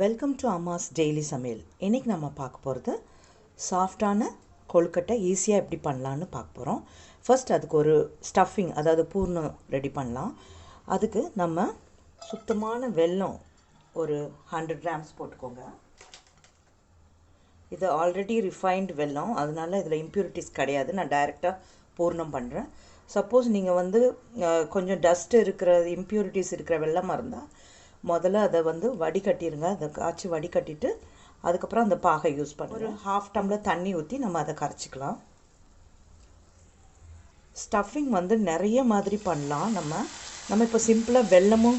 Welcome to அம்மாஸ் daily சமையல். இன்றைக்கி நம்ம பார்க்க போகிறது சாஃப்டான கொழுக்கட்டை ஈஸியாக எப்படி பண்ணலான்னு பார்க்க போகிறோம். ஃபர்ஸ்ட் அதுக்கு ஒரு ஸ்டஃபிங், அதாவது பூர்ணம் ரெடி பண்ணலாம். அதுக்கு நம்ம சுத்தமான வெல்லம் ஒரு 100 கிராம்ஸ் போட்டுக்கோங்க. இது ஆல்ரெடி ரிஃபைன்டு வெல்லம், அதனால இதில் இம்ப்யூரிட்டிஸ் கிடையாது. நான் டைரெக்டாக பூர்ணம் பண்ணுறேன். சப்போஸ் நீங்கள் கொஞ்சம் டஸ்ட் இருக்கிற இம்ப்யூரிட்டிஸ் இருக்கிற வெல்லமாக இருந்தால் முதல்ல அதை வடிகட்டிடுங்க. அதை காய்ச்சி வடிகட்டிட்டு அதுக்கப்புறம் அந்த பாகை யூஸ் பண்ணி ஒரு 1/2 டம்ளர் தண்ணி ஊற்றி நம்ம அதை கரைச்சிக்கலாம். ஸ்டஃபிங் நிறைய மாதிரி பண்ணலாம். நம்ம இப்போ சிம்பிளாக வெல்லமும்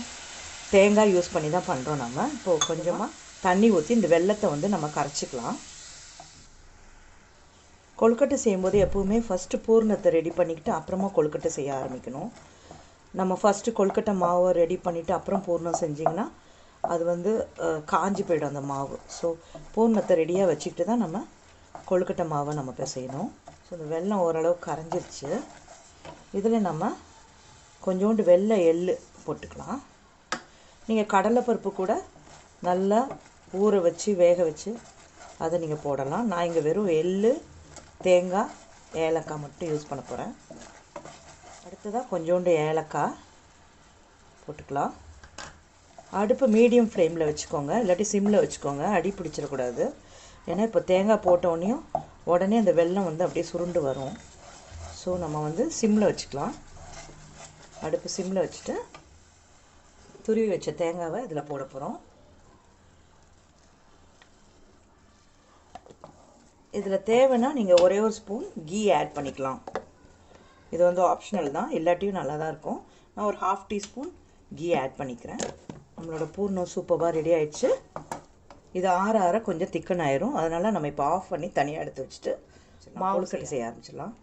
தேங்காய் யூஸ் பண்ணி தான் பண்ணுறோம். நம்ம இப்போது கொஞ்சமாக தண்ணி ஊற்றி இந்த வெல்லத்தை நம்ம கரைச்சிக்கலாம். கொழுக்கட்டை செய்யும்போது எப்போவுமே ஃபஸ்ட்டு பூர்ணத்தை ரெடி பண்ணிக்கிட்டு அப்புறமா கொழுக்கட்டை செய்ய ஆரம்பிக்கணும். நம்ம ஃபஸ்ட்டு கொழுக்கட்டை மாவை ரெடி பண்ணிவிட்டு அப்புறம் பூர்ணம் செஞ்சிங்கன்னா அது காஞ்சி போயிடும் அந்த மாவு. ஸோ பூர்ணத்தை ரெடியாக வச்சுக்கிட்டு தான் நம்ம கொழுக்கட்டை மாவை நம்ம பிசையணும். ஸோ இந்த வெல்லம் ஓரளவு கரைஞ்சிருச்சு. இதில் நம்ம கொஞ்சோண்டு வெள்ளை எள்ளு போட்டுக்கலாம். நீங்கள் கடலைப்பருப்பு கூட நல்லா ஊற வச்சு வேக வச்சு அதை நீங்கள் போடலாம். நான் இங்கே வெறும் எள்ளு, தேங்காய், ஏலக்காய் மட்டும் யூஸ் பண்ண போகிறேன். அடுத்ததாக கொஞ்சோண்டு ஏலக்காய் போட்டுக்கலாம். அடுப்பு மீடியம் ஃப்ளேமில் வச்சுக்கோங்க, இல்லாட்டி சிம்மில் வச்சுக்கோங்க. அடி பிடிச்சிடக்கூடாது. ஏன்னா இப்போ தேங்காய் போட்டோடனையும் உடனே அந்த வெல்லம் அப்படியே சுருண்டு வரும். ஸோ நம்ம சிம்மில் வச்சுக்கலாம். அடுப்பு சிம்மில் வச்சுட்டு துருவி வச்ச தேங்காவை இதில் போட போகிறோம். இதில் தேவைன்னா நீங்கள் ஒரே ஒரு ஸ்பூன் கீ ஆட் பண்ணிக்கலாம். இது ஆப்ஷனல் தான், இல்லாட்டியும் நல்லா தான் இருக்கும். நான் ஒரு 1/2 டீஸ்பூன் கீ ஆட் பண்ணிக்கிறேன். நம்மளோட பூர்ணம் சூப்பராக ரெடி ஆகிடுச்சு. இது ஆற ஆற கொஞ்சம் திக்கன் ஆயிரும். அதனால் நம்ம இப்போ ஆஃப் பண்ணி தனியாக எடுத்து வச்சுட்டு மாவு கட்டி செய்ய ஆரம்பிச்சிடலாம்.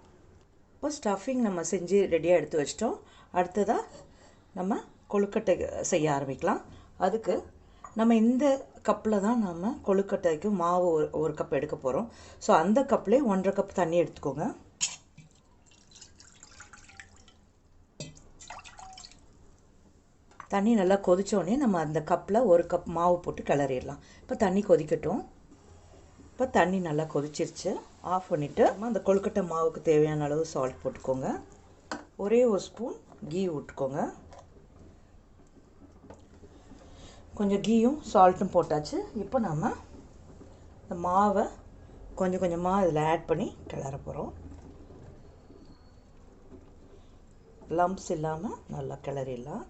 இப்போ ஸ்டஃபிங் நம்ம செஞ்சு ரெடியாக எடுத்து வச்சிட்டோம். அடுத்ததாக நம்ம கொழுக்கட்டை செய்ய ஆரம்பிக்கலாம். அதுக்கு நம்ம இந்த கப்பில் தான் நம்ம கொழுக்கட்டைக்கு மாவு ஒரு கப் எடுக்க போகிறோம். ஸோ அந்த கப்லேயே 1.5 கப் தண்ணி எடுத்துக்கோங்க. தண்ணி நல்லா கொதித்தோடனே நம்ம அந்த கப்பில் ஒரு கப் மாவு போட்டு கிளறிடலாம். இப்போ தண்ணி கொதிக்கட்டும். இப்போ தண்ணி நல்லா கொதிச்சிருச்சு. ஆஃப் பண்ணிவிட்டு அந்த கொழுக்கட்டை மாவுக்கு தேவையான அளவு சால்ட் போட்டுக்கோங்க. ஒரே ஒரு ஸ்பூன் கீ விட்டுக்கோங்க. கொஞ்சம் கீயும் சால்ட்டும் போட்டாச்சு. இப்போ நம்ம இந்த மாவை கொஞ்சம் கொஞ்சமாக இதில் ஆட் பண்ணி கிளற போகிறோம். லம்ப்ஸ் இல்லாமல் நல்லா கிளறிடலாம்.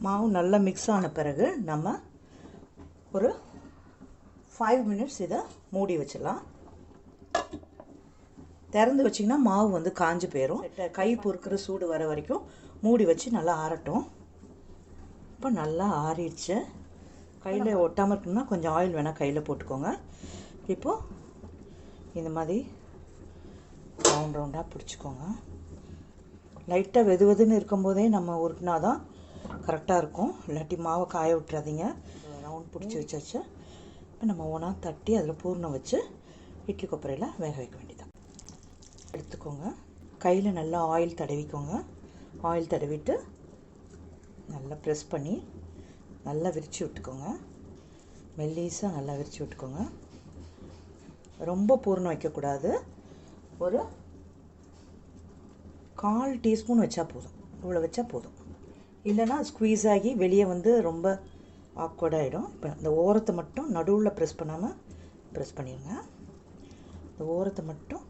மாவு நல்லா மிக்ஸ் ஆன பிறகு நம்ம ஒரு 5 மினிட்ஸ் இதை மூடி வச்சிடலாம். திறந்து வச்சிங்கன்னா மாவு காஞ்சி போயிடும். கை பொறுக்கிற சூடு வர வரைக்கும் மூடி வச்சு நல்லா ஆறட்டும். இப்போ நல்லா ஆறிடுச்சு. கையில் ஒட்டாமல் இருக்குன்னா கொஞ்சம் ஆயில் வேணால் கையில் போட்டுக்கோங்க. இப்போது இந்த மாதிரி ரவுண்ட் ரவுண்டாக பிடிச்சிக்கோங்க. லைட்டாக வெதுன்னு இருக்கும்போதே நம்ம உருட்டினா தான் கரெக்டாக இருக்கும். இல்லாட்டி மாவை காய விட்டுறாதீங்க. ரவுண்ட் பிடிச்சி வச்சாச்சு. இப்போ நம்ம ஒன்றா தட்டி அதில் பூர்ணம் வச்சு இட்லி கொப்பரையில் வேக வைக்க வேண்டியதான். எடுத்துக்கோங்க. கையில் நல்லா ஆயில் தடவிக்கோங்க. ஆயில் தடவிட்டு நல்லா ப்ரெஸ் பண்ணி நல்லா விரித்து விட்டுக்கோங்க. மெல்லீஸாக நல்லா விரித்து விட்டுக்கோங்க. ரொம்ப பூர்ணம் வைக்கக்கூடாது. ஒரு 1/4 டீஸ்பூன் வச்சா போதும். இவ்வளோ வச்சா போதும். இல்லைன்னா ஸ்குவீஸ் ஆகி வெளியே ரொம்ப ஆக்வர்டாகிடும். இப்போ இந்த ஓரத்தை மட்டும் நடுவில் ப்ரெஸ் பண்ணாமல் ப்ரெஸ் பண்ணிடுங்க. இந்த ஓரத்தை மட்டும்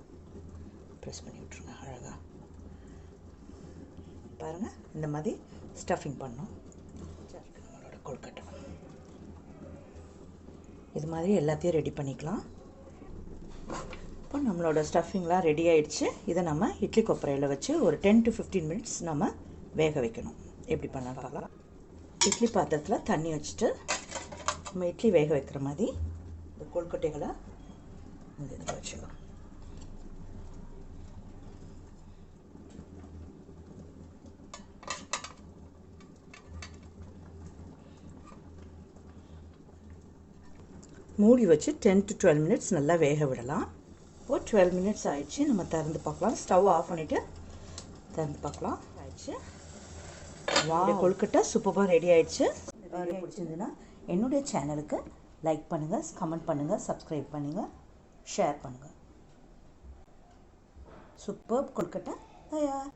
ப்ரெஸ் பண்ணி விட்ருங்க. அழகாக பாருங்கள், இந்த மாதிரி ஸ்டஃபிங் பண்ணோம். நம்மளோட கொழுக்கட்டை இது மாதிரி எல்லாத்தையும் ரெடி பண்ணிக்கலாம். இப்போ நம்மளோட ஸ்டஃபிங்லாம் ரெடி ஆகிடுச்சு. இதை நம்ம இட்லி கொப்பரையில் வச்சு ஒரு 10 to 15 மினிட்ஸ் நம்ம வேக வைக்கணும். எப்படி பண்ண பார்க்கலாம். இட்லி பாத்திரத்தில் தண்ணி வச்சுட்டு நம்ம இட்லி வேக வைக்கிற மாதிரி இந்த கொழுக்கட்டைகளை இந்த இதில் வச்சுக்கலாம். மூடி வச்சு 10 to 12 மினிட்ஸ் நல்லா வேக விடலாம். இப்போது 12 மினிட்ஸ் ஆயிடுச்சு. நம்ம திறந்து பார்க்கலாம். ஸ்டவ் ஆஃப் பண்ணிவிட்டு திறந்து பார்க்கலாம். ஆயிடுச்சு. கொழுக்கட்டை சூப்பராக ரெடி ஆயிடுச்சு. பிடிச்சிருந்துன்னா என்னுடைய சேனலுக்கு லைக் பண்ணுங்கள், கமெண்ட் பண்ணுங்கள், சப்ஸ்கிரைப் பண்ணுங்கள், ஷேர் பண்ணுங்கள். சூப்பர் கொழுக்கட்டை தயார்.